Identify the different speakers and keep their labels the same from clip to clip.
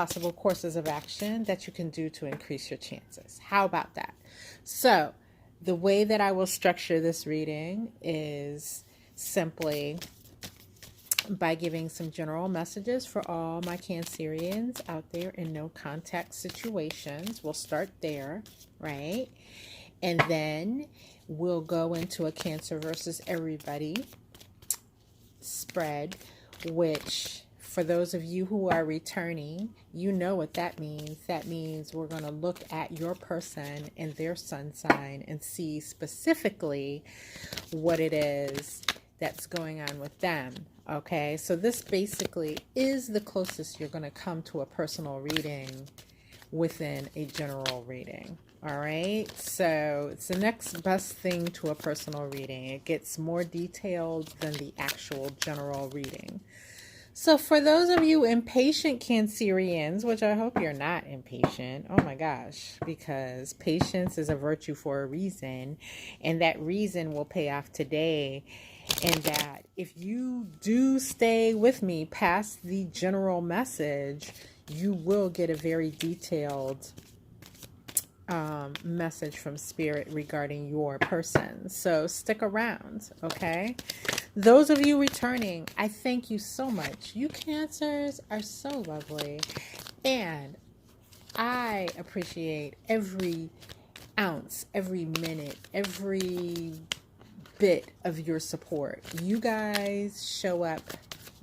Speaker 1: possible courses of action that you can do to increase your chances. How about that? So the way that I will structure this reading is simply by giving some general messages for all my Cancerians out there in no contact situations. We'll start there, right? And then we'll go into a Cancer versus everybody spread, which for those of you who are returning, you know what that means. That means we're going to look at your person and their sun sign and see specifically what it is that's going on with them. Okay, so this basically is the closest you're going to come to a personal reading within a general reading. All right, so it's the next best thing to a personal reading. It gets more detailed than the actual general reading. So for those of you impatient Cancerians, which I hope you're not impatient, oh my gosh, because patience is a virtue for a reason, and that reason will pay off today. And that if you do stay with me past the general message, you will get a very detailed message from Spirit regarding your person. So stick around, okay? Those of you returning, I thank you so much. You Cancers are so lovely. And I appreciate every ounce, every minute, every bit of your support. You guys show up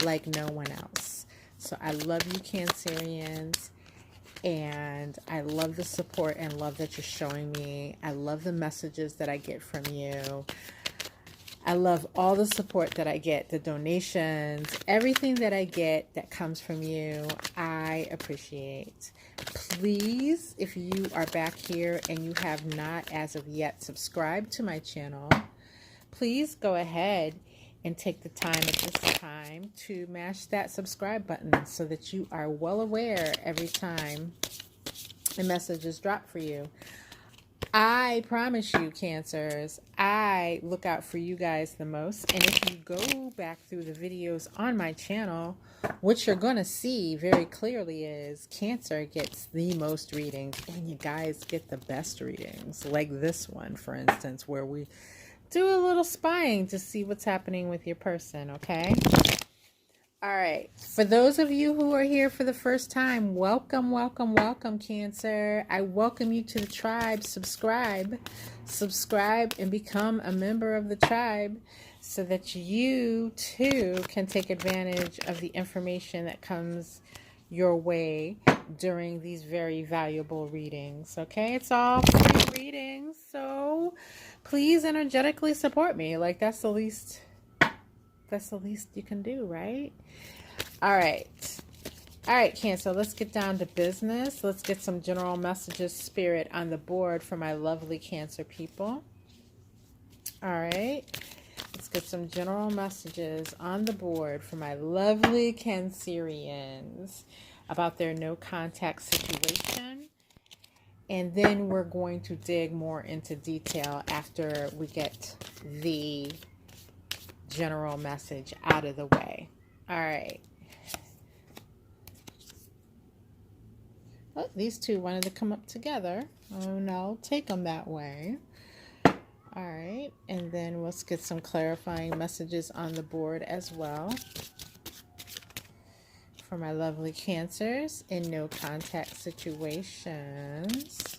Speaker 1: like no one else. So I love you Cancerians, and I love the support and love that you're showing me. I love the messages that I get from you. I love all the support that I get, the donations, everything that I get that comes from you, I appreciate. Please, if you are back here and you have not as of yet subscribed to my channel, please go ahead and take the time at this time to mash that subscribe button so that you are well aware every time a message is dropped for you. I promise you, Cancers, I look out for you guys the most. And if you go back through the videos on my channel, what you're going to see very clearly is Cancer gets the most readings, and you guys get the best readings. Like this one, for instance, where we do a little spying to see what's happening with your person, okay? All right. For those of you who are here for the first time, welcome, welcome, welcome, Cancer. I welcome you to the tribe. Subscribe, and become a member of the tribe so that you, too, can take advantage of the information that comes your way during these very valuable readings, okay? It's all free readings, so please energetically support me. Like, that's the least you can do, right? All right, Cancer, let's get down to business. Let's get some general messages, Spirit, on the board for my lovely Cancer people. All right, let's get some general messages on the board for my lovely Cancerians about their no contact situation. And then we're going to dig more into detail after we get the general message out of the way. All right. Oh, these two wanted to come up together. Oh no, take them that way. All right, and then let's get some clarifying messages on the board as well for my lovely Cancers in no contact situations.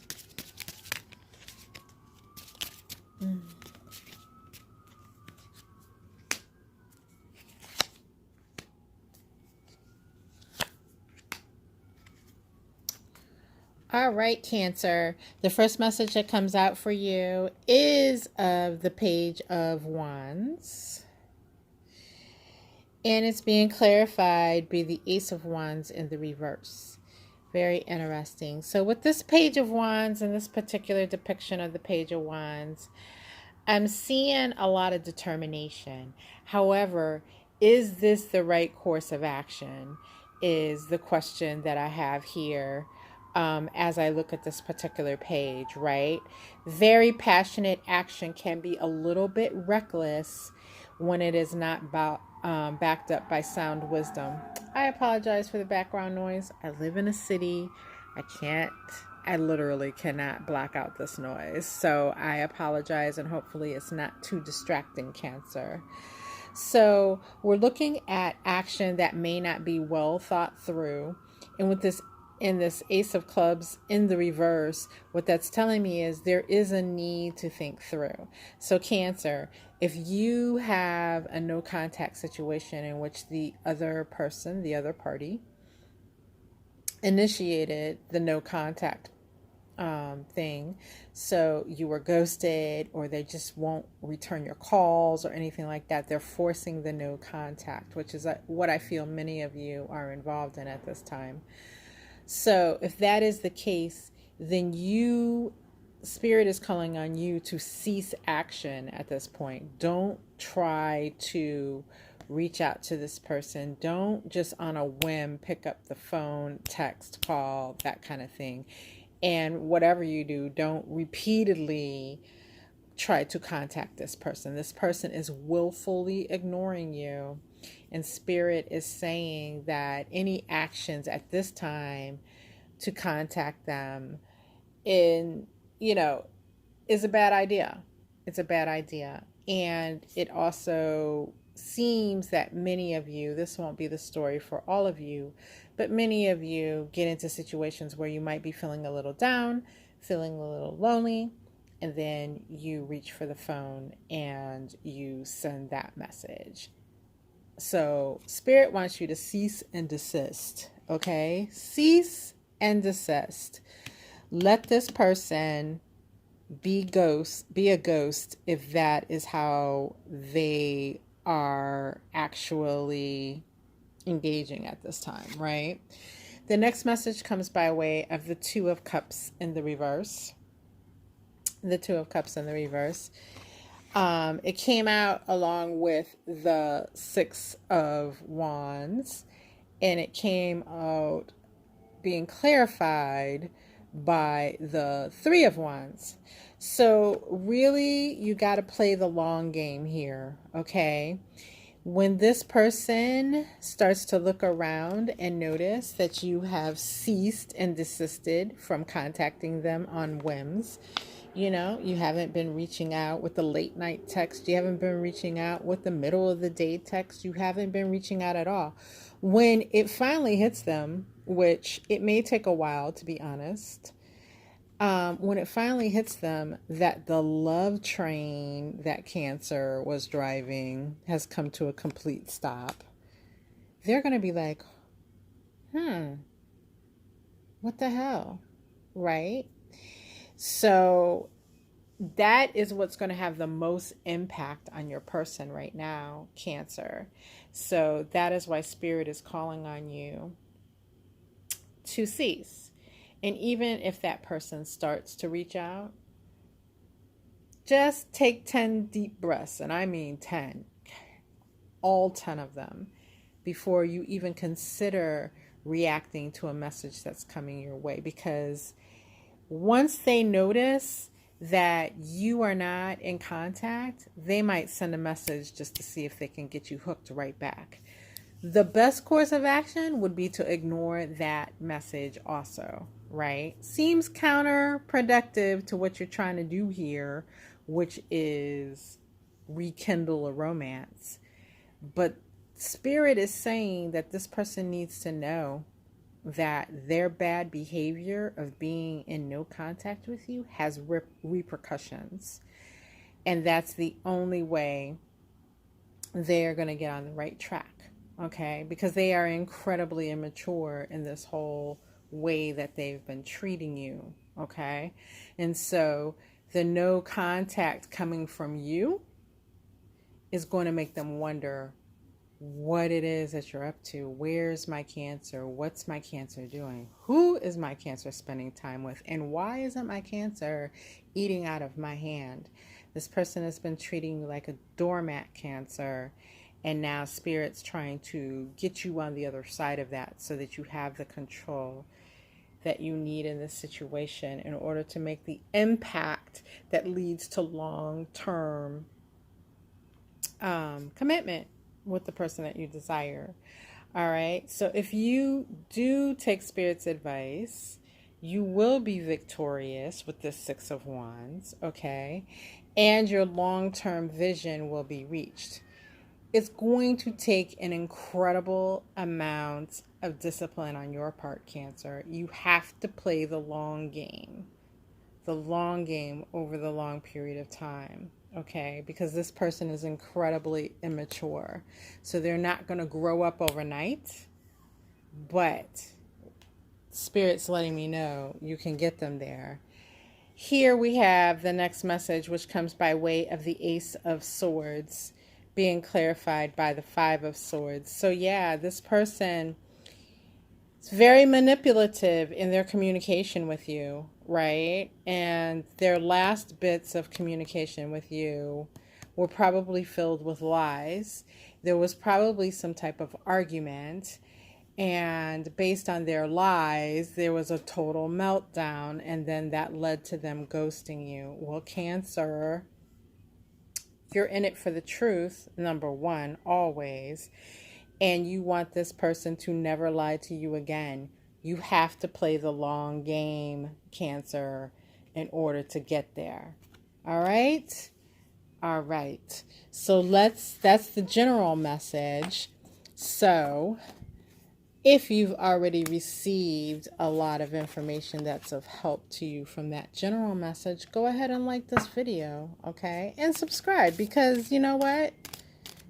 Speaker 1: All right, Cancer. The first message that comes out for you is of the Page of Wands. And it's being clarified by the Ace of Wands in the reverse. Very interesting. So with this Page of Wands and this particular depiction of the Page of Wands, I'm seeing a lot of determination. However, is this the right course of action is the question that I have here. As I look at this particular page, right? Very passionate action can be a little bit reckless when it is not backed up by sound wisdom. I apologize for the background noise. I live in a city. I literally cannot block out this noise. So I apologize, and hopefully it's not too distracting, Cancer. So we're looking at action that may not be well thought through. And with this, in this Ace of Clubs in the reverse, what that's telling me is there is a need to think through. So Cancer, if you have a no contact situation in which the other person, the other party, initiated the no contact thing, so you were ghosted, or they just won't return your calls or anything like that, they're forcing the no contact, which is what I feel many of you are involved in at this time. So if that is the case, then Spirit is calling on you to cease action at this point. Don't try to reach out to this person. Don't just on a whim pick up the phone, text, call, that kind of thing. And whatever you do, don't repeatedly try to contact this person. This person is willfully ignoring you. And Spirit is saying that any actions at this time to contact them is a bad idea. It's a bad idea. And it also seems that many of you, this won't be the story for all of you, but many of you get into situations where you might be feeling a little down, feeling a little lonely, and then you reach for the phone and you send that message. So Spirit wants you to cease and desist, okay? Cease and desist. Let this person be a ghost if that is how they are actually engaging at this time, right? The next message comes by way of the Two of Cups in the reverse. The Two of Cups in the reverse. It came out along with the Six of Wands, and it came out being clarified by the Three of Wands. So really, you got to play the long game here, okay? When this person starts to look around and notice that you have ceased and desisted from contacting them on whims, you haven't been reaching out with the late night text, you haven't been reaching out with the middle of the day text, you haven't been reaching out at all. When it finally hits them, which it may take a while, to be honest, when it finally hits them that the love train that Cancer was driving has come to a complete stop, they're going to be like, what the hell, right? So that is what's going to have the most impact on your person right now, Cancer. So that is why Spirit is calling on you to cease. And even if that person starts to reach out, just take 10 deep breaths, and I mean 10, all 10 of them, before you even consider reacting to a message that's coming your way. Because once they notice that you are not in contact, they might send a message just to see if they can get you hooked right back. The best course of action would be to ignore that message also, right? Seems counterproductive to what you're trying to do here, which is rekindle a romance. But Spirit is saying that this person needs to know that their bad behavior of being in no contact with you has repercussions. And that's the only way they're going to get on the right track. Okay, because they are incredibly immature in this whole way that they've been treating you. Okay, and so the no contact coming from you is going to make them wonder what it is that you're up to. Where's my Cancer? What's my Cancer doing? Who is my Cancer spending time with? And why isn't my Cancer eating out of my hand? This person has been treating you like a doormat, Cancer. And now Spirit's trying to get you on the other side of that so that you have the control that you need in this situation in order to make the impact that leads to long-term commitment with the person that you desire. All right. So if you do take Spirit's advice, you will be victorious with the Six of Wands, okay? And your long term vision will be reached. It's going to take an incredible amount of discipline on your part, Cancer. You have to play the long game over the long period of time, okay? Because this person is incredibly immature. So they're not going to grow up overnight, but Spirit's letting me know you can get them there. Here we have the next message, which comes by way of the Ace of Swords being clarified by the Five of Swords. So yeah, this person is very manipulative in their communication with you, right? And their last bits of communication with you were probably filled with lies. There was probably some type of argument. And based on their lies, there was a total meltdown, and then that led to them ghosting you. Well, Cancer, you're in it for the truth, number one, always. And you want this person to never lie to you again. You have to play the long game, Cancer, in order to get there. All right? All right. So that's the general message. So if you've already received a lot of information that's of help to you from that general message, go ahead and like this video, okay? And subscribe, because you know what?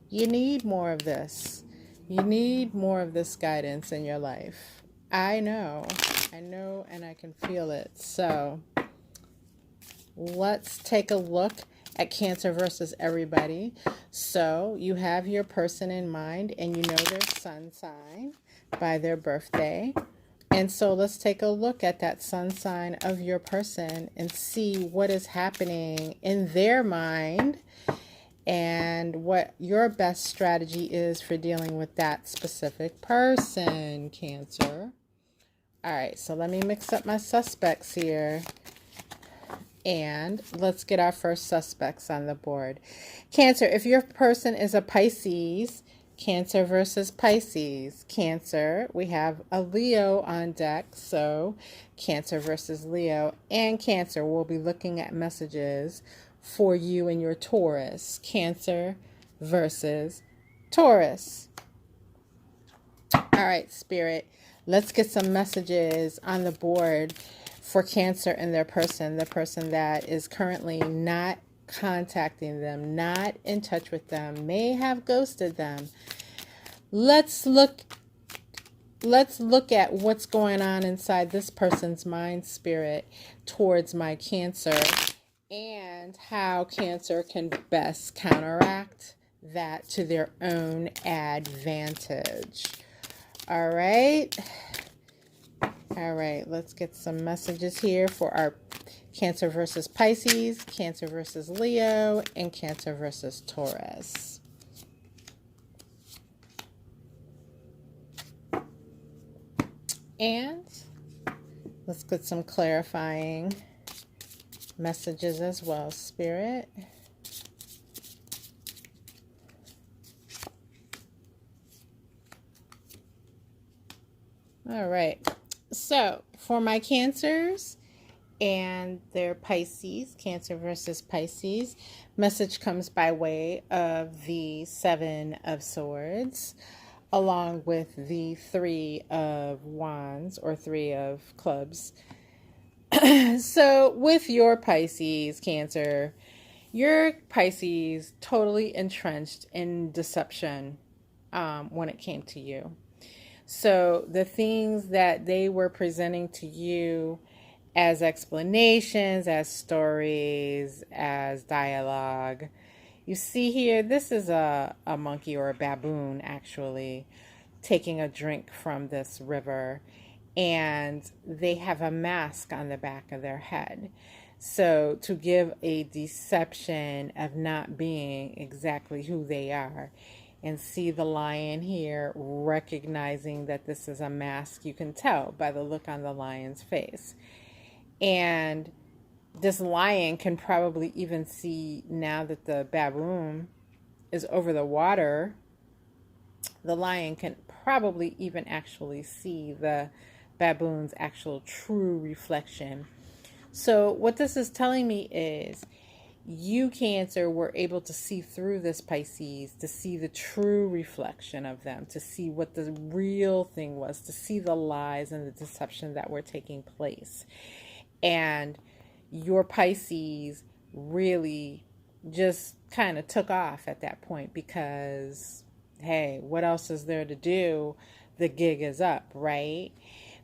Speaker 1: You need more of this. You need more of this guidance in your life. I know, and I can feel it. So let's take a look at Cancer versus Errrybody. So you have your person in mind, and you know their sun sign by their birthday. And so let's take a look at that sun sign of your person and see what is happening in their mind and what your best strategy is for dealing with that specific person, Cancer. All right, so let me mix up my suspects here. And let's get our first suspects on the board. Cancer, if your person is a Pisces, Cancer versus Pisces. Cancer, we have a Leo on deck, so Cancer versus Leo. And Cancer, we'll be looking at messages for you and your Taurus. Cancer versus Taurus. All right, Spirit, let's get some messages on the board for Cancer and their person, the person that is currently not contacting them, not in touch with them, may have ghosted them. Let's look at what's going on inside this person's mind, Spirit, towards my Cancer, and how Cancer can best counteract that to their own advantage. All right. All right, let's get some messages here for our Cancer versus Pisces, Cancer versus Leo, and Cancer versus Taurus. And let's get some clarifying messages as well, Spirit. All right. So, for my Cancers and their Pisces, Cancer versus Pisces, message comes by way of the Seven of Swords, along with the Three of Wands, or Three of Clubs. So, with your Pisces, Cancer, your Pisces totally entrenched in deception when it came to you. So the things that they were presenting to you as explanations, as stories, as dialogue, you see here, this is a monkey or a baboon actually taking a drink from this river, and they have a mask on the back of their head. So to give a deception of not being exactly who they are. And see the lion here recognizing that this is a mask. You can tell by the look on the lion's face. And this lion can probably even see, now that the baboon is over the water, The lion can probably even actually see the baboon's actual true reflection. So what this is telling me is you, Cancer, were able to see through this Pisces, to see the true reflection of them, to see what the real thing was, to see the lies and the deception that were taking place. And your Pisces really just kind of took off at that point because, hey, what else is there to do? The gig is up, right?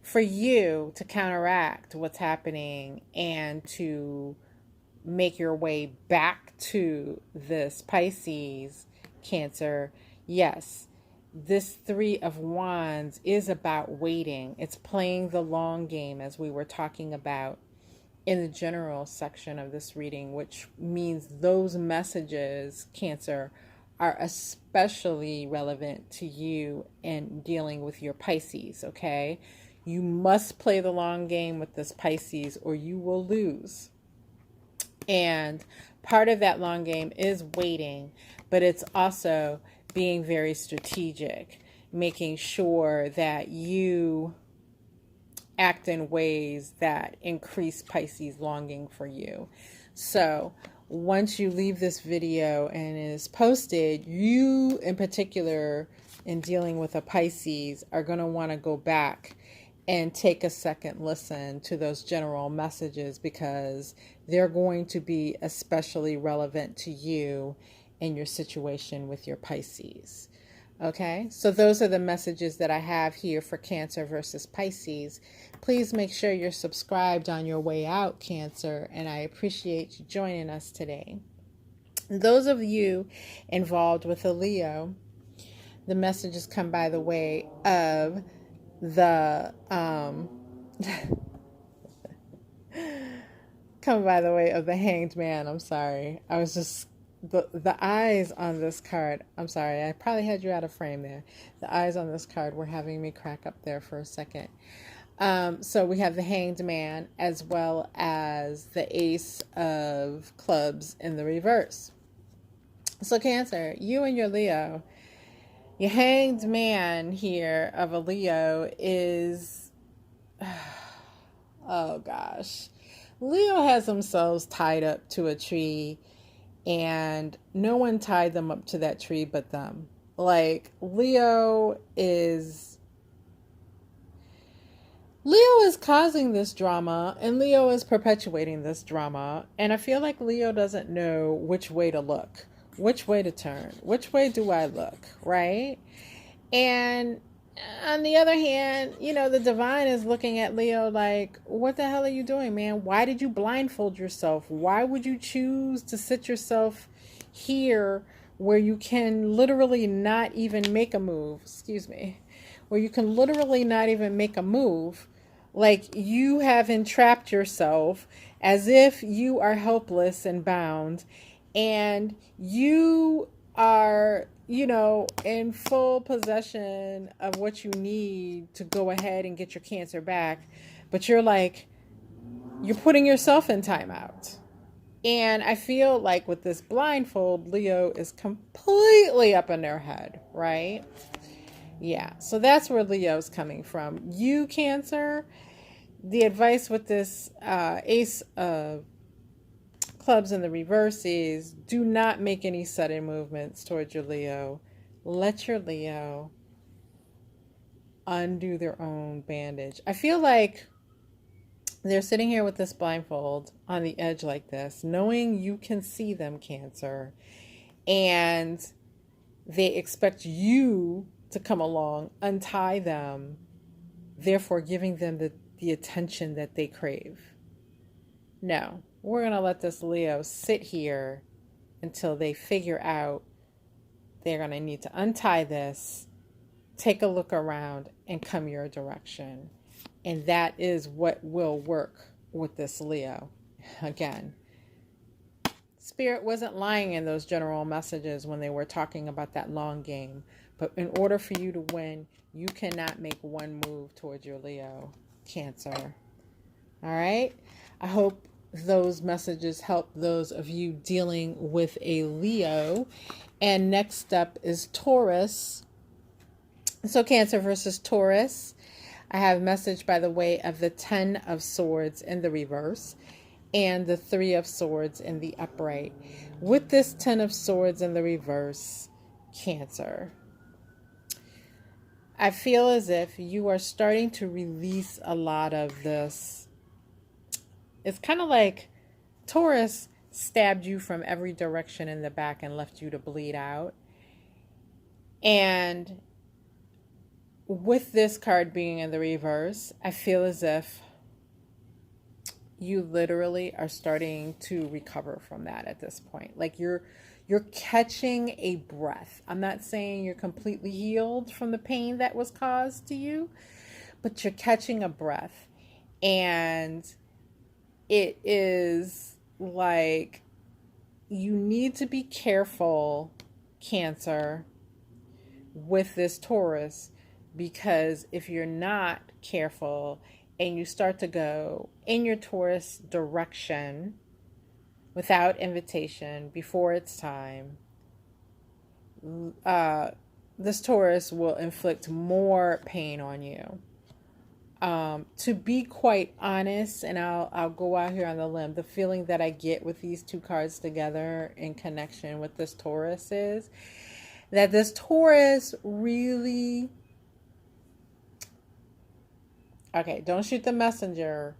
Speaker 1: For you to counteract what's happening and to make your way back to this Pisces, Cancer, yes, this Three of Wands is about waiting. It's playing the long game, as we were talking about in the general section of this reading, which means those messages, Cancer, are especially relevant to you in dealing with your Pisces, okay? You must play the long game with this Pisces or you will lose. And part of that long game is waiting, but it's also being very strategic, making sure that you act in ways that increase Pisces longing for you. So once you leave this video and it is posted, you in particular, in dealing with a Pisces, are going to want to go back and take a second listen to those general messages because they're going to be especially relevant to you in your situation with your Pisces. Okay, so those are the messages that I have here for Cancer versus Pisces. Please make sure you're subscribed on your way out, Cancer, and I appreciate you joining us today. Those of you involved with a Leo, the messages come by the way of the Hanged Man. I'm sorry. I was just the eyes on this card. I'm sorry. I probably had you out of frame there. The eyes on this card were having me crack up there for a second. So we have the Hanged Man as well as the Ace of Clubs in the reverse. So Cancer, you and your Leo, your Hanged Man here of a Leo is, oh gosh, Leo has themselves tied up to a tree and no one tied them up to that tree but them. Like Leo is causing this drama and Leo is perpetuating this drama. And I feel like Leo doesn't know which way to look, which way to turn, which way do I look, right? And on the other hand, you know, the divine is looking at Leo like, what the hell are you doing, man? Why did you blindfold yourself? Why would you choose to sit yourself here where you can literally not even make a move? Excuse me. Where you can literally not even make a move. Like you have entrapped yourself as if you are helpless and bound and you are, you know, in full possession of what you need to go ahead and get your Cancer back. But you're like, you're putting yourself in timeout. And I feel like with this blindfold, Leo is completely up in their head, right? Yeah, so that's where Leo's coming from. You, Cancer, the advice with this Ace of Clubs in the reverse is do not make any sudden movements towards your Leo. Let your Leo undo their own bandage. I feel like they're sitting here with this blindfold on the edge like this, knowing you can see them, Cancer, and they expect you to come along, untie them, therefore giving them the attention that they crave. No, we're going to let this Leo sit here until they figure out they're going to need to untie this, take a look around, and come your direction. And that is what will work with this Leo. Again, Spirit wasn't lying in those general messages when they were talking about that long game. But in order for you to win, you cannot make one move towards your Leo, Cancer. All right? I hope those messages help those of you dealing with a Leo. And next up is Taurus. So Cancer versus Taurus. I have a message by the way of the 10 of Swords in the reverse and the 3 of Swords in the upright. With this 10 of Swords in the reverse, Cancer, I feel as if you are starting to release a lot of this. It's kind of like Taurus stabbed you from every direction in the back and left you to bleed out. And with this card being in the reverse, I feel as if you literally are starting to recover from that at this point. Like you're catching a breath. I'm not saying you're completely healed from the pain that was caused to you, but you're catching a breath. And it is like you need to be careful, Cancer, with this Taurus, because if you're not careful and you start to go in your Taurus direction without invitation before it's time, this Taurus will inflict more pain on you. To be quite honest, and I'll go out here on the limb, the feeling that I get with these two cards together in connection with this Taurus is that this Taurus really, okay, don't shoot the messenger.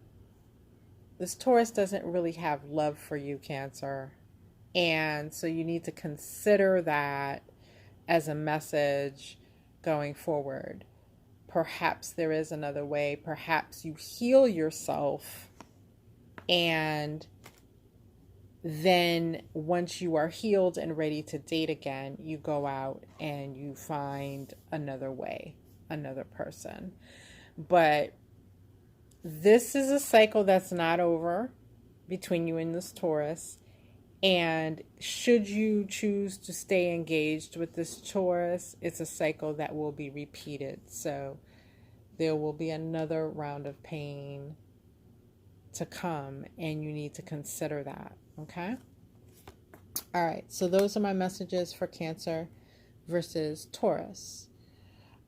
Speaker 1: This Taurus doesn't really have love for you, Cancer. And so you need to consider that as a message going forward. Perhaps there is another way. Perhaps you heal yourself, and then once you are healed and ready to date again, you go out and you find another way, another person. But this is a cycle that's not over between you and this Taurus. And should you choose to stay engaged with this Taurus, it's a cycle that will be repeated. So there will be another round of pain to come, and you need to consider that, okay? All right, so those are my messages for Cancer versus Taurus.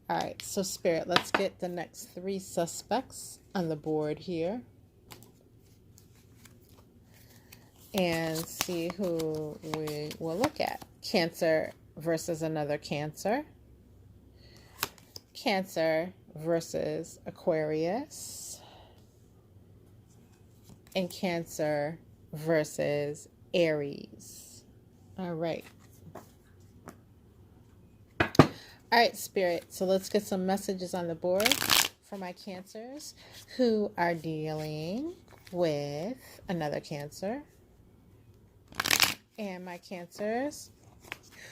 Speaker 1: All right, so Spirit, let's get the next 3 suspects on the board here and see who we will look at. Cancer versus another Cancer. Cancer versus Aquarius. And Cancer versus Aries. All right. All right, Spirit. So let's get some messages on the board for my Cancers who are dealing with another Cancer. And my Cancers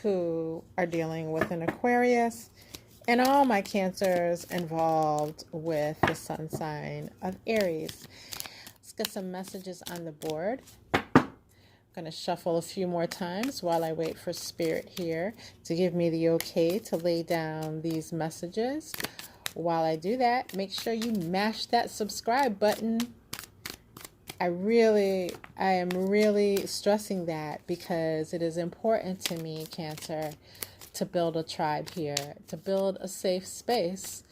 Speaker 1: who are dealing with an Aquarius. And all my Cancers involved with the sun sign of Aries. Let's get some messages on the board. I'm going to shuffle a few more times while I wait for Spirit here to give me the okay to lay down these messages. While I do that, make sure you mash that subscribe button. I am really stressing that because it is important to me, Cancer, to build a tribe here, to build a safe space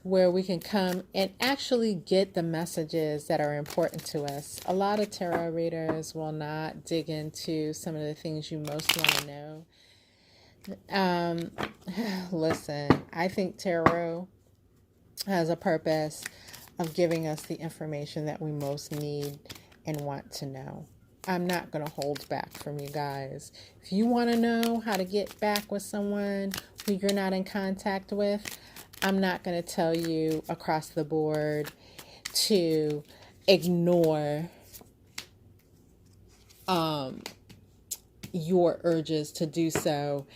Speaker 1: where we can come and actually get the messages that are important to us. A lot of tarot readers will not dig into some of the things you most want to know. Listen, I think tarot has a purpose of giving us the information that we most need and want to know. I'm not going to hold back from you guys. If you want to know how to get back with someone who you're not in contact with, I'm not going to tell you across the board to ignore your urges to do so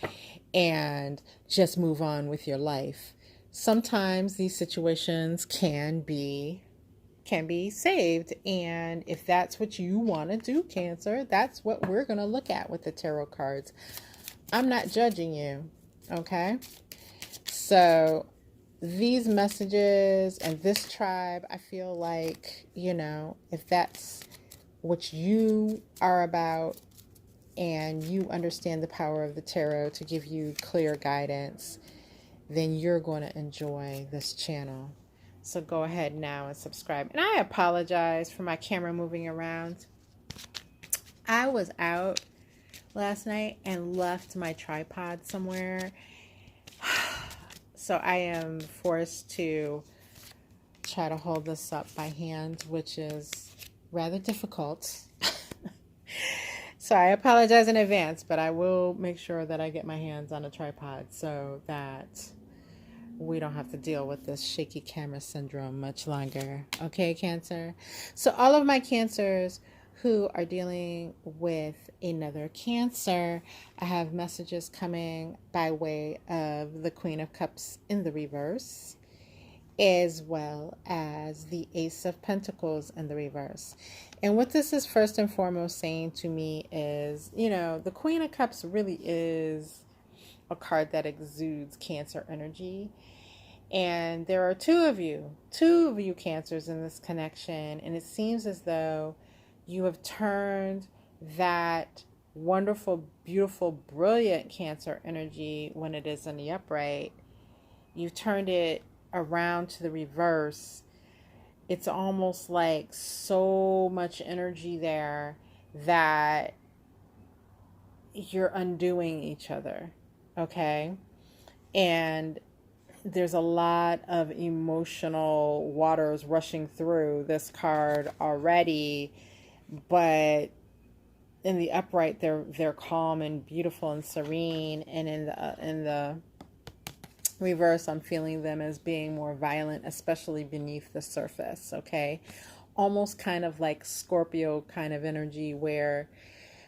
Speaker 1: and just move on with your life. Sometimes these situations can be saved, and if that's what you want to do, Cancer, that's what we're going to look at with the tarot cards. I'm not judging you, okay? So these messages and this tribe, I feel like, if that's what you are about and you understand the power of the tarot to give you clear guidance, then you're going to enjoy this channel. So go ahead now and subscribe. And I apologize for my camera moving around. I was out last night and left my tripod somewhere. So I am forced to try to hold this up by hand, which is rather difficult. So I apologize in advance, but I will make sure that I get my hands on a tripod so that we don't have to deal with this shaky camera syndrome much longer. Okay, Cancer? So all of my Cancers who are dealing with another Cancer, I have messages coming by way of the Queen of Cups in the reverse, as well as the Ace of Pentacles in the reverse. And what this is first and foremost saying to me is, you know, the Queen of Cups really is a card that exudes Cancer energy. And there are two of you Cancers in this connection. And it seems as though you have turned that wonderful, beautiful, brilliant Cancer energy when it is in the upright. You've turned it around to the reverse. It's almost like so much energy there that you're undoing each other. Okay? And there's a lot of emotional waters rushing through this card already, but in the upright they're calm and beautiful and serene, and in the reverse I'm feeling them as being more violent, especially beneath the surface. Okay, almost kind of like Scorpio kind of energy, where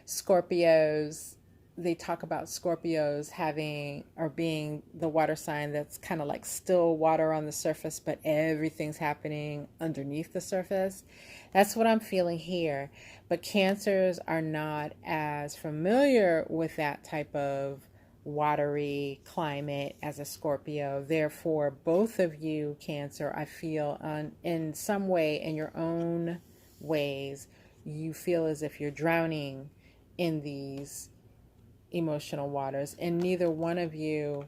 Speaker 1: Scorpios, they talk about Scorpios having or being the water sign that's kind of like still water on the surface, but everything's happening underneath the surface. That's what I'm feeling here. But Cancers are not as familiar with that type of watery climate as a Scorpio. Therefore, both of you, Cancer, I feel in some way, in your own ways, you feel as if you're drowning in these emotional waters, and neither one of you,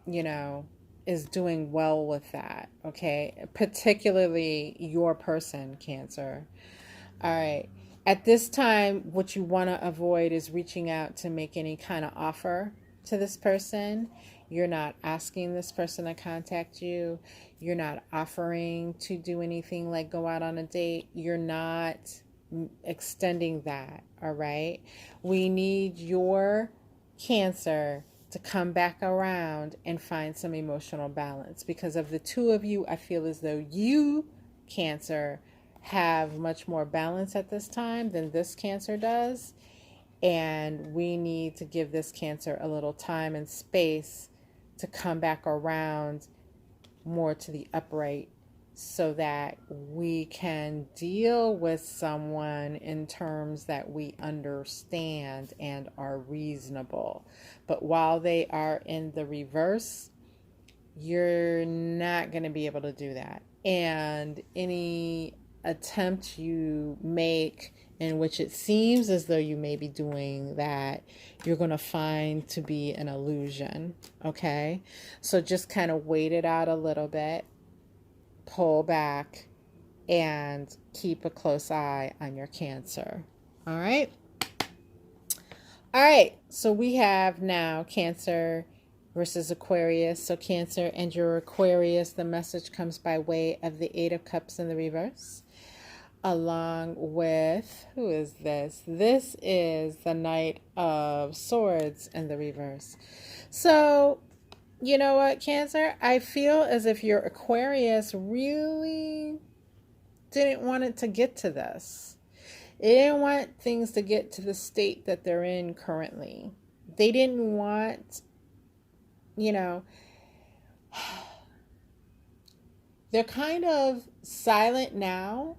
Speaker 1: you know, is doing well with that. Okay, particularly your person, Cancer. All right, at this time what you want to avoid is reaching out to make any kind of offer to this person. You're not asking this person to contact you. You're not offering to do anything like go out on a date. You're not extending that. All right, we need your Cancer to come back around and find some emotional balance, because of the two of you, I feel as though you, Cancer, have much more balance at this time than this Cancer does, and we need to give this Cancer a little time and space to come back around more to the upright, so that we can deal with someone in terms that we understand and are reasonable. But while they are in the reverse, you're not going to be able to do that. And any attempt you make in which it seems as though you may be doing that, you're going to find to be an illusion. Okay? So just kind of wait it out a little bit. Pull back and keep a close eye on your Cancer. All right. All right. So we have now Cancer versus Aquarius. So Cancer and your Aquarius, the message comes by way of the Eight of Cups in the reverse, along with, who is this? This is the Knight of Swords in the reverse. So you know what, Cancer? I feel as if your Aquarius really didn't want it to get to this. They didn't want things to get to the state that they're in currently. They didn't want, you know, they're kind of silent now,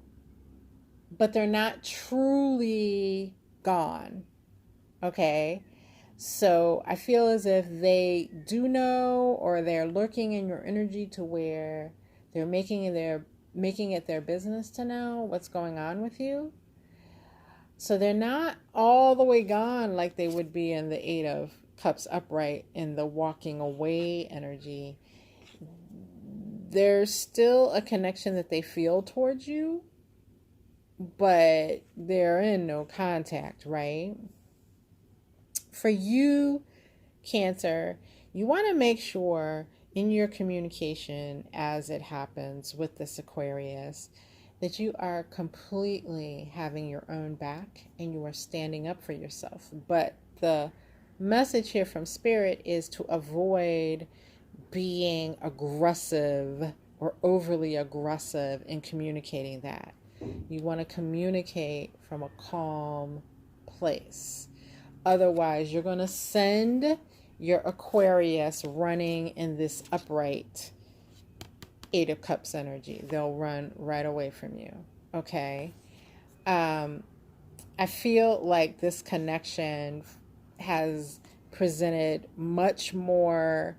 Speaker 1: but they're not truly gone. Okay? So I feel as if they do know, or they're lurking in your energy to where they're making it their business to know what's going on with you. So they're not all the way gone like they would be in the Eight of Cups upright in the walking away energy, there's still a connection that they feel towards you, but they're in no contact, right? For you, Cancer, you want to make sure in your communication as it happens with this Aquarius that you are completely having your own back and you are standing up for yourself. But the message here from Spirit is to avoid being aggressive or overly aggressive in communicating that. You want to communicate from a calm place. Otherwise, you're going to send your Aquarius running in this upright Eight of Cups energy. They'll run right away from you. Okay. I feel like this connection has presented much more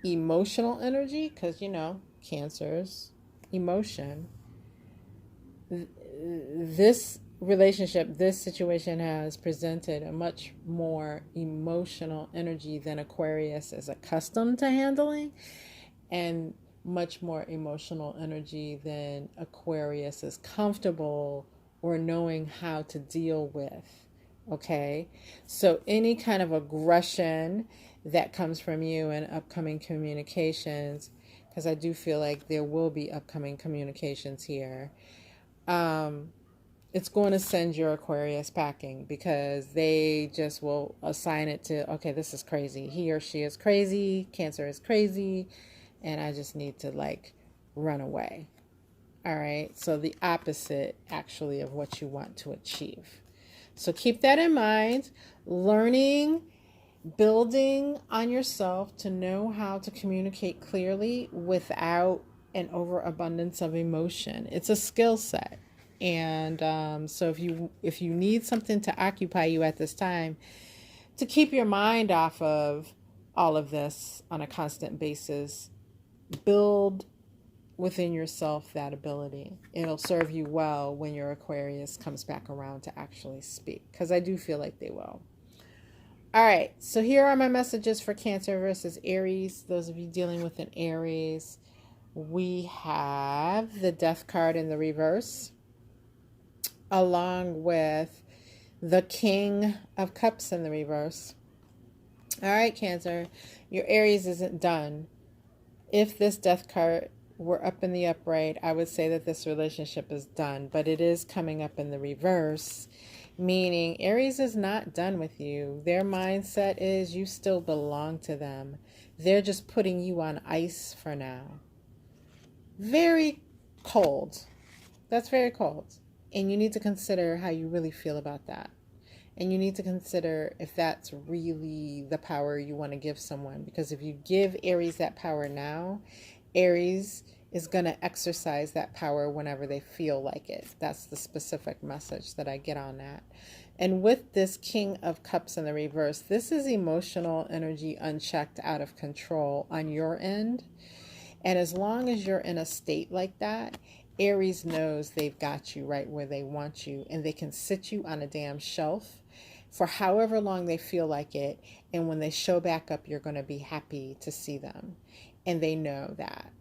Speaker 1: emotional energy because, you know, Cancer's emotion. This relationship, this situation has presented a much more emotional energy than Aquarius is accustomed to handling, and much more emotional energy than Aquarius is comfortable or knowing how to deal with. Okay, so any kind of aggression that comes from you in upcoming communications, because I do feel like there will be upcoming communications here, it's going to send your Aquarius packing because they just will assign it to, okay, this is crazy. He or she is crazy. Cancer is crazy. And I just need to like run away. All right. So the opposite actually of what you want to achieve. So keep that in mind. Learning, building on yourself to know how to communicate clearly without an overabundance of emotion. It's a skill set. And so if you need something to occupy you at this time to keep your mind off of all of this on a constant basis, build within yourself that ability. It'll serve you well when your Aquarius comes back around to actually speak, because I do feel like they will. All right, so here are my messages for Cancer versus Aries. Those of you dealing with an Aries, we have the Death card in the reverse, along with the King of Cups in the reverse. All right, Cancer, your Aries isn't done. If this Death card were up in the upright, I would say that this relationship is done, but it is coming up in the reverse, meaning Aries is not done with you. Their mindset is you still belong to them. They're just putting you on ice for now. Very cold. That's very cold. And you need to consider how you really feel about that. And you need to consider if that's really the power you want to give someone. Because if you give Aries that power now, Aries is going to exercise that power whenever they feel like it. That's the specific message that I get on that. And with this King of Cups in the reverse, this is emotional energy unchecked, out of control on your end. And as long as you're in a state like that, Aries knows they've got you right where they want you, and they can sit you on a damn shelf for however long they feel like it. And when they show back up, you're going to be happy to see them. And they know that.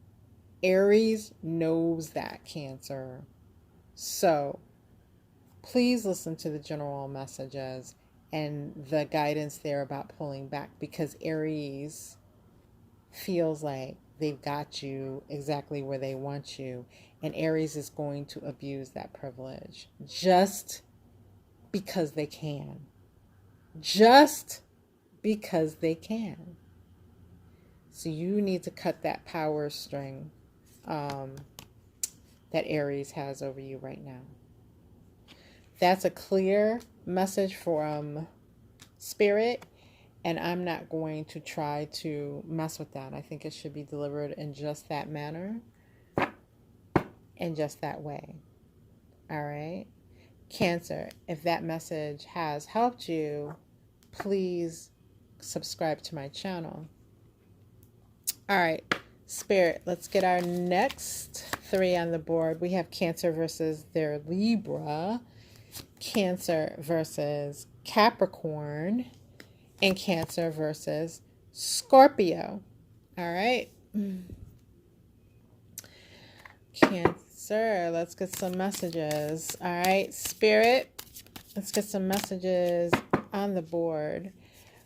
Speaker 1: Aries knows that, Cancer. So please listen to the general messages and the guidance there about pulling back, because Aries feels like they've got you exactly where they want you. And Aries is going to abuse that privilege just because they can. Just because they can. So you need to cut that power string that Aries has over you right now. That's a clear message from Spirit. And I'm not going to try to mess with that. I think it should be delivered in just that manner, in just that way. All right. Cancer, if that message has helped you, please subscribe to my channel. All right, Spirit, let's get our next three on the board. We have Cancer versus their Libra, Cancer versus Capricorn, in Cancer versus Scorpio. All right. Cancer, let's get some messages. All right, Spirit, let's get some messages on the board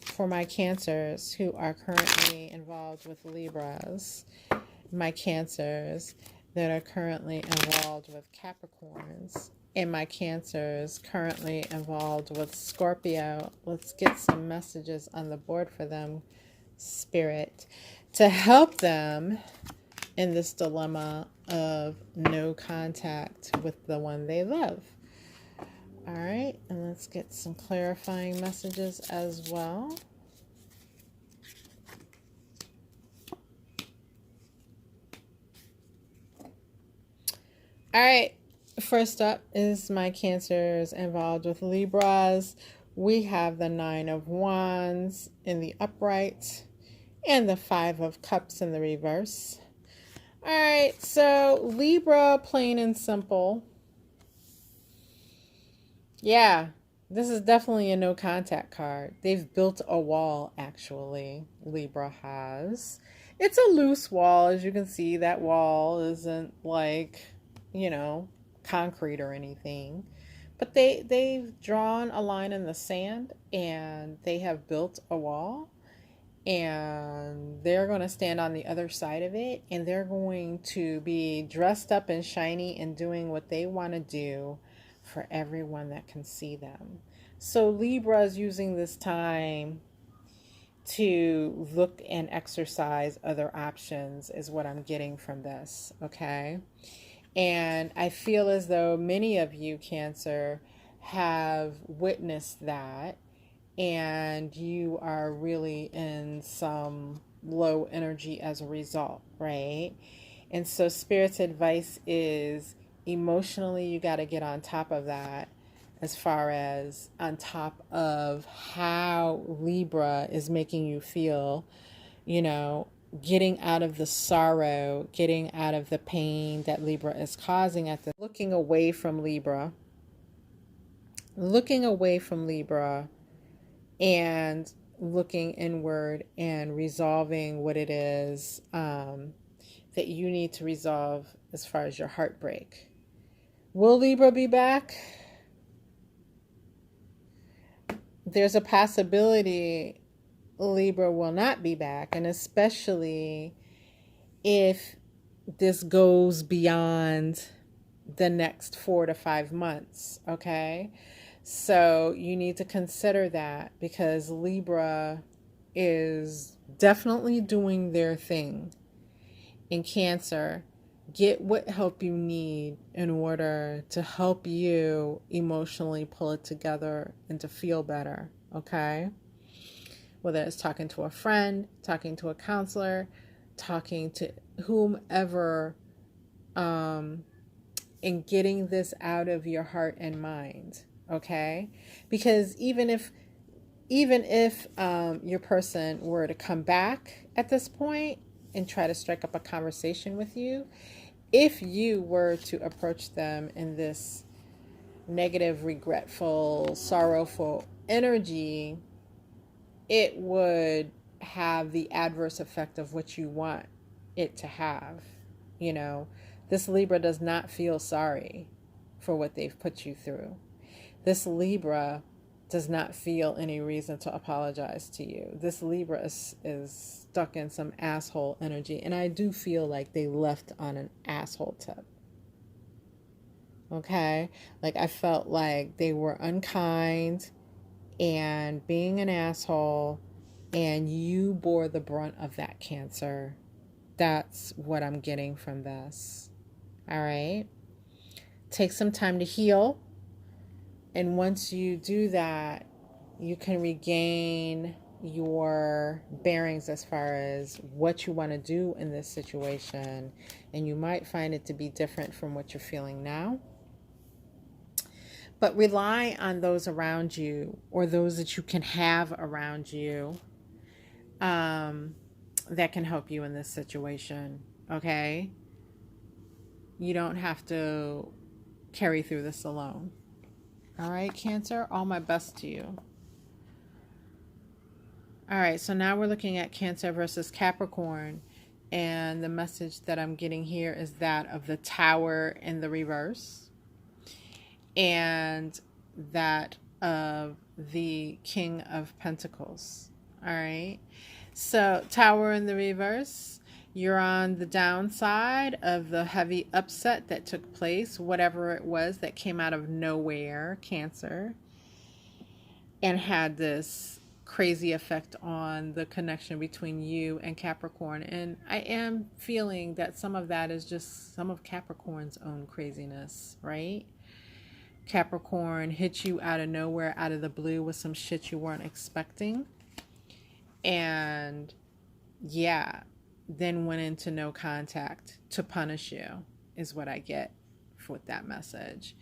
Speaker 1: for my Cancers who are currently involved with Libras. My Cancers that are currently involved with Capricorns. And my Cancers currently involved with Scorpio. Let's get some messages on the board for them, Spirit, to help them in this dilemma of no contact with the one they love. All right, and let's get some clarifying messages as well. All right, first up is my Cancers involved with Libras. We have the 9 of Wands in the upright and the 5 of Cups in the reverse. All right, so Libra, plain and simple. Yeah, this is definitely a no contact card. They've built a wall, actually, Libra has. It's a loose wall, as you can see. That wall isn't like, concrete or anything. But they've drawn a line in the sand and they have built a wall. And they're going to stand on the other side of it, and they're going to be dressed up and shiny and doing what they want to do for everyone that can see them. So Libra is using this time to look and exercise other options is what I'm getting from this, okay? And I feel as though many of you, Cancer, have witnessed that, and you are really in some low energy as a result, right? And so Spirit's advice is emotionally you got to get on top of that, as far as on top of how Libra is making you feel, getting out of the sorrow, getting out of the pain that Libra is causing at the looking away from Libra and looking inward and resolving what it is that you need to resolve as far as your heartbreak. Will Libra be back? There's a possibility Libra will not be back, and especially if this goes beyond the next 4 to 5 months, okay? So you need to consider that, because Libra is definitely doing their thing. In Cancer, get what help you need in order to help you emotionally pull it together and to feel better, okay? Whether it's talking to a friend, talking to a counselor, talking to whomever, and getting this out of your heart and mind, okay? Because even if your person were to come back at this point and try to strike up a conversation with you, if you were to approach them in this negative, regretful, sorrowful energy, it would have the adverse effect of what you want it to have. This Libra does not feel sorry for what they've put you through. This Libra does not feel any reason to apologize to you. This Libra is stuck in some asshole energy, and I do feel like they left on an asshole tip. Okay? Like, I felt like they were unkind and being an asshole, and you bore the brunt of that, Cancer. That's what I'm getting from this. All right? Take some time to heal. And once you do that, you can regain your bearings as far as what you want to do in this situation. And you might find it to be different from what you're feeling now. But rely on those around you, or those that you can have around you, that can help you in this situation. Okay? You don't have to carry through this alone. All right, Cancer, all my best to you. All right, so now we're looking at Cancer versus Capricorn. And the message that I'm getting here is that of the Tower in the reverse and that of the King of Pentacles. All right. So, Tower in the reverse, you're on the downside of the heavy upset that took place, whatever it was that came out of nowhere, Cancer, and had this crazy effect on the connection between you and Capricorn. And I am feeling that some of that is just some of Capricorn's own craziness, right? Capricorn hit you out of nowhere, out of the blue with some shit you weren't expecting. And yeah, then went into no contact to punish you, is what I get with that message.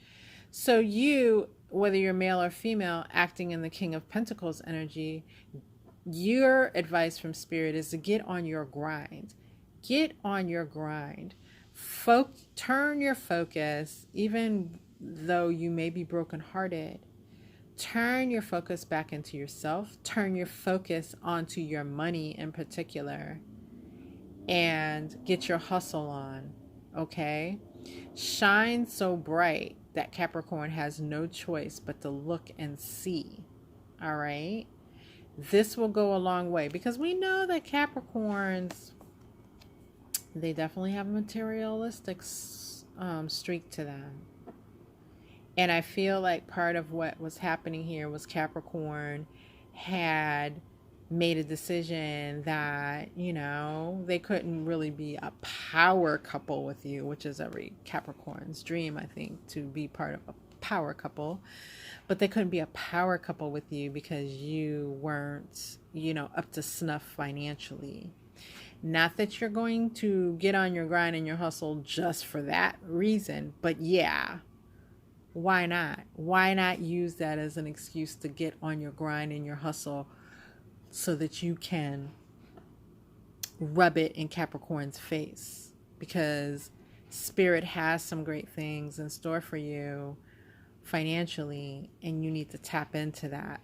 Speaker 1: So you, whether you're male or female, acting in the King of Pentacles energy, your advice from Spirit is to get on your grind. Get on your grind. Turn your focus, even though you may be brokenhearted, turn your focus back into yourself. Turn your focus onto your money in particular, and get your hustle on, okay? Shine so bright that Capricorn has no choice but to look and see, all right? This will go a long way because we know that Capricorns, they definitely have a materialistic streak to them. And I feel like part of what was happening here was Capricorn had made a decision that, you know, they couldn't really be a power couple with you, which is every Capricorn's dream, I think, to be part of a power couple. But they couldn't be a power couple with you because you weren't, you know, up to snuff financially. Not that you're going to get on your grind and your hustle just for that reason, but yeah, why not? Why not use that as an excuse to get on your grind and your hustle so that you can rub it in Capricorn's face? Because Spirit has some great things in store for you financially, and you need to tap into that,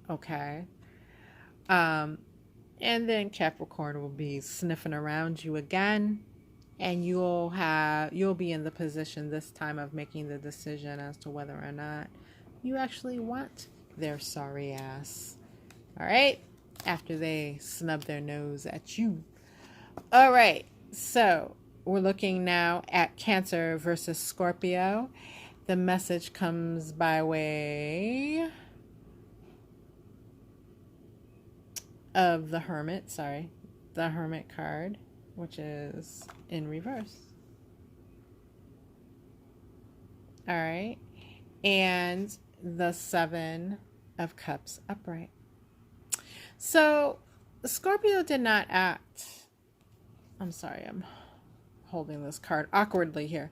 Speaker 1: okay? And then Capricorn will be sniffing around you again, and you'll be in the position this time of making the decision as to whether or not you actually want their sorry ass. All right? After they snub their nose at you. All right. So we're looking now at Cancer versus Scorpio. The message comes by way of the Hermit. The Hermit card, which is in reverse. All right. And the Seven of Cups upright. So Scorpio did not act. I'm sorry, I'm holding this card awkwardly here.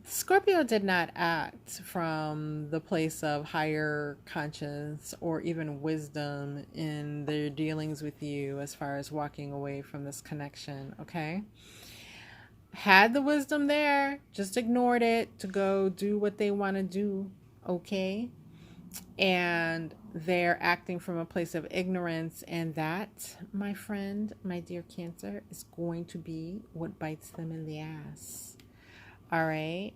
Speaker 1: Scorpio did not act from the place of higher conscience or even wisdom in their dealings with you as far as walking away from this connection, okay? Had the wisdom there, just ignored it to go do what they want to do, okay? And they're acting from a place of ignorance, and that, my friend, my dear Cancer, is going to be what bites them in the ass. All right?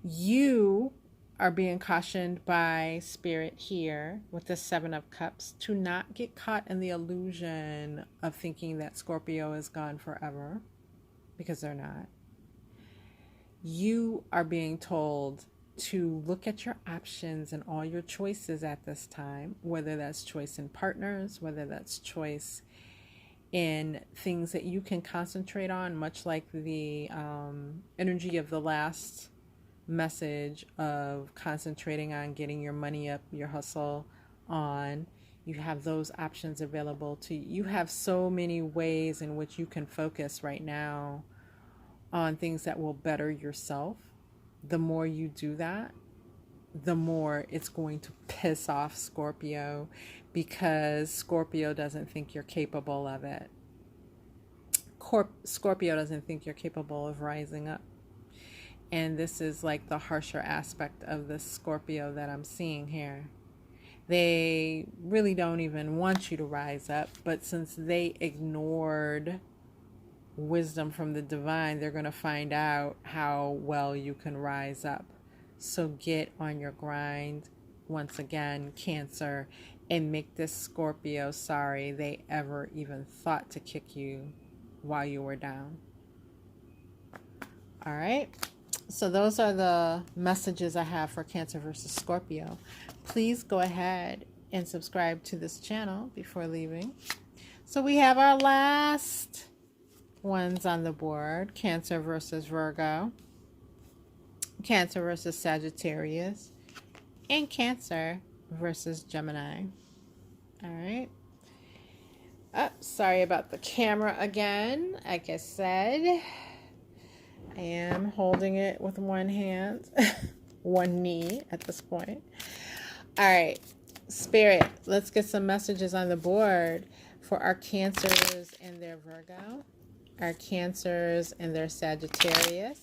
Speaker 1: You are being cautioned by Spirit here with the Seven of Cups to not get caught in the illusion of thinking that Scorpio is gone forever, because they're not. You are being told to look at your options and all your choices at this time, whether that's choice in partners, whether that's choice in things that you can concentrate on, much like the energy of the last message of concentrating on getting your money up, your hustle on. You have those options available to you. You have so many ways in which you can focus right now on things that will better yourself. The more you do that, the more it's going to piss off Scorpio, because Scorpio doesn't think you're capable of it. Scorpio doesn't think you're capable of rising up. And this is like the harsher aspect of the Scorpio that I'm seeing here. They really don't even want you to rise up, but since they ignored wisdom from the divine, they're going to find out how well you can rise up. So get on your grind once again, Cancer, and make this Scorpio sorry they ever even thought to kick you while you were down. All right. So those are the messages I have for Cancer versus Scorpio. Please go ahead and subscribe to this channel before leaving. So we have our last ones on the board. Cancer versus Virgo, Cancer versus Sagittarius, and Cancer versus Gemini. All right. Oh, sorry about the camera again. Like I said, I am holding it with one hand, one knee at this point. All right, Spirit, let's get some messages on the board for our Cancers and their Virgo, our Cancers and their Sagittarius,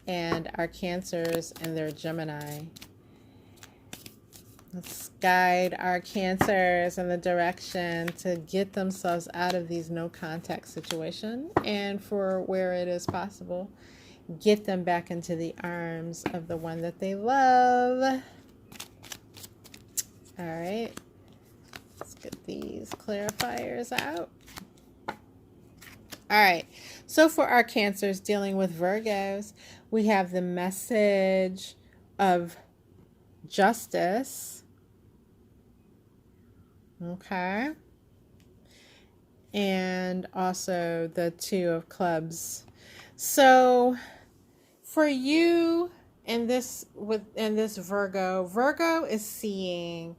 Speaker 1: and our Cancers and their Gemini. Let's guide our Cancers in the direction to get themselves out of these no contact situations, and for where it is possible, get them back into the arms of the one that they love. All right, let's get these clarifiers out. All right, so for our Cancers dealing with Virgos, we have the message of justice. Okay. And also the Two of Clubs. So for you in this Virgo is seeing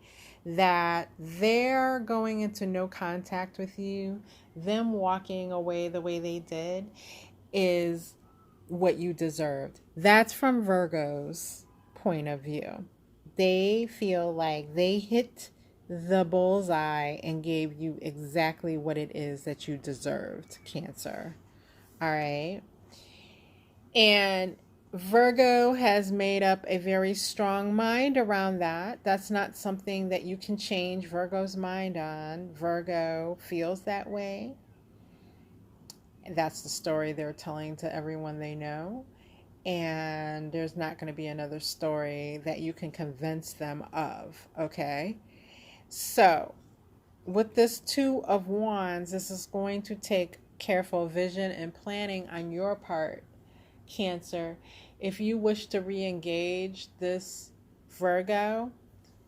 Speaker 1: that they're going into no contact with you. Them walking away the way they did is what you deserved. That's from Virgo's point of view. They feel like they hit the bullseye and gave you exactly what it is that you deserved, Cancer. All right. And Virgo has made up a very strong mind around that. That's not something that you can change Virgo's mind on. Virgo feels that way. And that's the story they're telling to everyone they know. And there's not going to be another story that you can convince them of, okay? So, with this Two of Wands, this is going to take careful vision and planning on your part, Cancer. If you wish to re-engage this Virgo,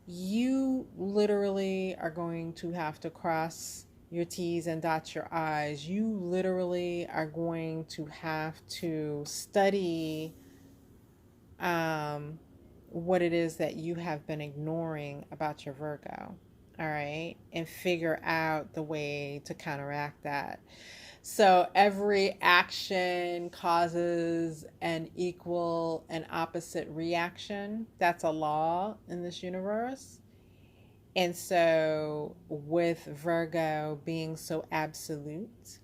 Speaker 1: you literally are going to have to cross your T's and dot your I's. You literally are going to have to study what it is that you have been ignoring about your Virgo. All right, and figure out the way to counteract that. So every action causes an equal and opposite reaction. That's a law in this universe. And so with Virgo being so absolute,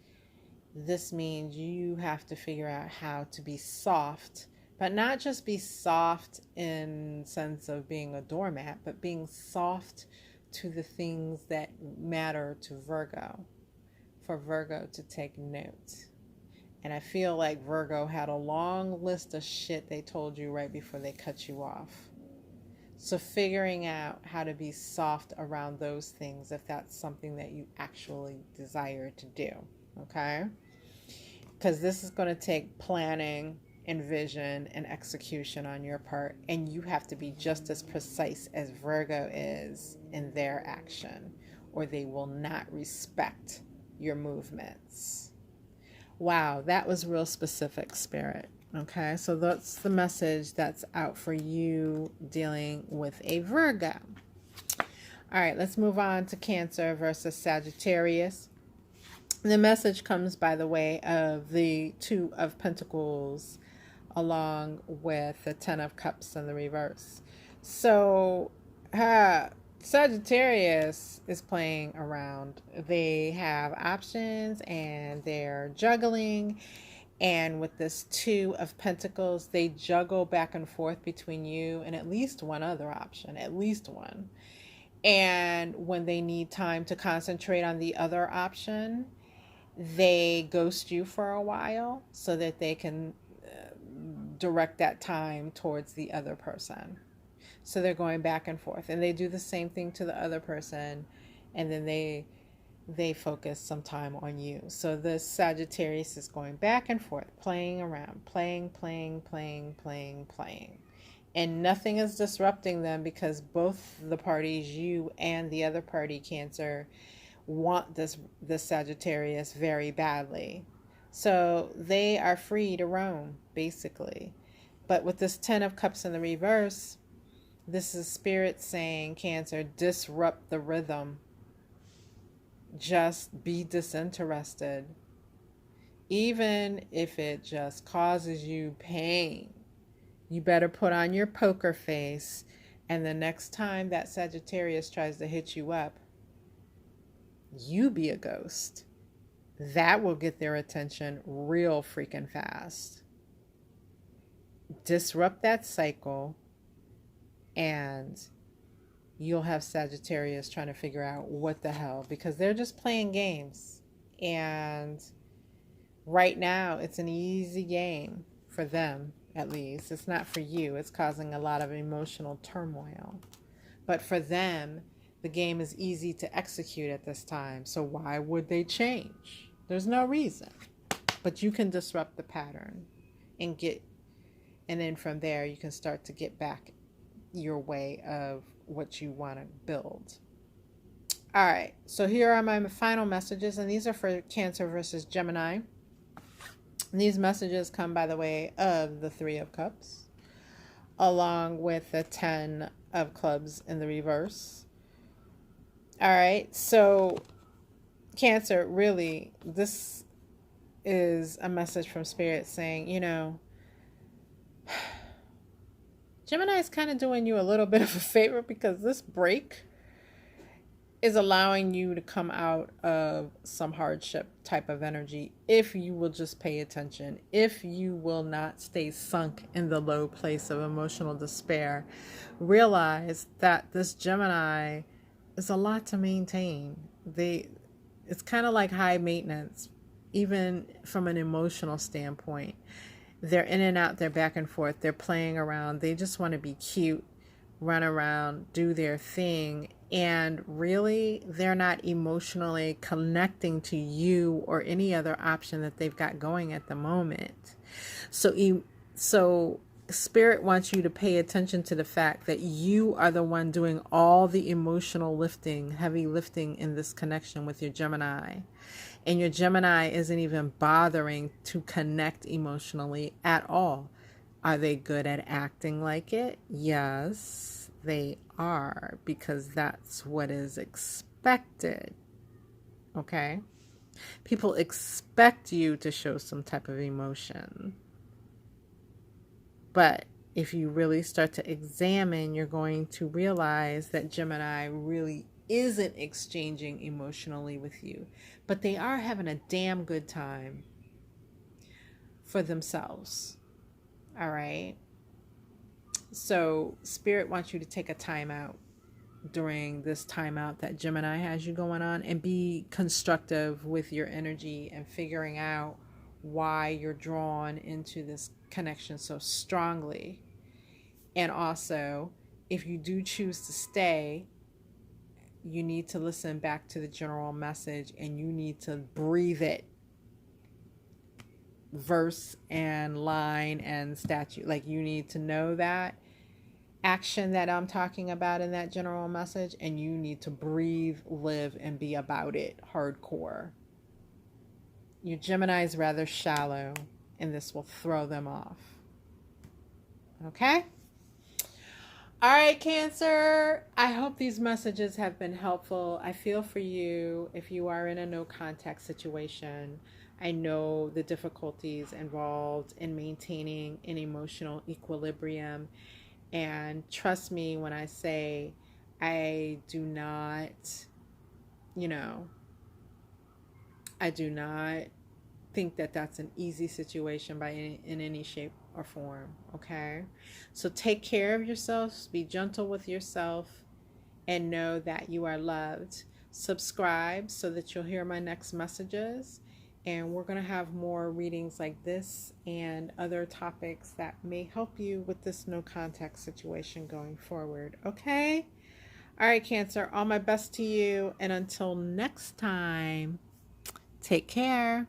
Speaker 1: this means you have to figure out how to be soft, but not just be soft in sense of being a doormat, but being soft to the things that matter to Virgo, for Virgo to take note. And I feel like Virgo had a long list of shit they told you right before they cut you off. So figuring out how to be soft around those things, if that's something that you actually desire to do, okay? Because this is going to take planning and vision and execution on your part, and you have to be just as precise as Virgo is in their action, or they will not respect your movements. Wow, that was real specific, Spirit. Okay, so that's the message that's out for you dealing with a Virgo. All right, let's move on to Cancer versus Sagittarius. The message comes by the way of the Two of Pentacles along with the Ten of Cups in the reverse. So Sagittarius is playing around. They have options and they're juggling. And with this Two of Pentacles, they juggle back and forth between you and at least one other option, at least one. And when they need time to concentrate on the other option, they ghost you for a while so that they can direct that time towards the other person. So they're going back and forth, and they do the same thing to the other person, and then they focus some time on you. So this Sagittarius is going back and forth, playing around, playing. And nothing is disrupting them because both the parties, you and the other party, Cancer, want this Sagittarius very badly. So they are free to roam, basically. But with this 10 of Cups in the reverse, this is Spirit saying, Cancer, disrupt the rhythm. Just be disinterested. Even if it just causes you pain, you better put on your poker face, and the next time that Sagittarius tries to hit you up, you be a ghost. That will get their attention real freaking fast. Disrupt that cycle, and you'll have Sagittarius trying to figure out what the hell, because they're just playing games. And right now, it's an easy game for them, at least. It's not for you. It's causing a lot of emotional turmoil. But for them, the game is easy to execute at this time. So why would they change? There's no reason. But you can disrupt the pattern and then from there you can start to get back your way of what you want to build. All right, so here are my final messages, and these are for Cancer versus Gemini. And these messages come by the way of the 3 of Cups, along with the 10 of Clubs in the reverse. All right, so Cancer, really, this is a message from Spirit saying, Gemini is kind of doing you a little bit of a favor, because this break is allowing you to come out of some hardship type of energy if you will just pay attention, if you will not stay sunk in the low place of emotional despair. Realize that this Gemini is a lot to maintain. It's kind of like high maintenance, even from an emotional standpoint. They're in and out, they're back and forth, they're playing around, they just want to be cute, run around, do their thing, and really they're not emotionally connecting to you or any other option that they've got going at the moment. So Spirit wants you to pay attention to the fact that you are the one doing all the emotional lifting, heavy lifting in this connection with your Gemini. And your Gemini isn't even bothering to connect emotionally at all. Are they good at acting like it? Yes, they are, because that's what is expected. Okay? People expect you to show some type of emotion. But if you really start to examine, you're going to realize that Gemini really isn't exchanging emotionally with you, but they are having a damn good time for themselves. All right. So Spirit wants you to take a time out during this timeout that Gemini has you going on, and be constructive with your energy and figuring out why you're drawn into this connection so strongly. And also, if you do choose to stay, you need to listen back to the general message, and you need to breathe it, verse and line and statute. Like, you need to know that action that I'm talking about in that general message, and you need to breathe, live, and be about it hardcore. Your Gemini is rather shallow, and this will throw them off. Okay? All right, Cancer. I hope these messages have been helpful. I feel for you if you are in a no contact situation. I know the difficulties involved in maintaining an emotional equilibrium. And trust me when I say I do not think that that's an easy situation in any shape or form. Okay, so take care of yourself, be gentle with yourself, and know that you are loved. Subscribe so that you'll hear my next messages. And we're going to have more readings like this and other topics that may help you with this no contact situation going forward. Okay? All right, Cancer, all my best to you. And until next time, take care.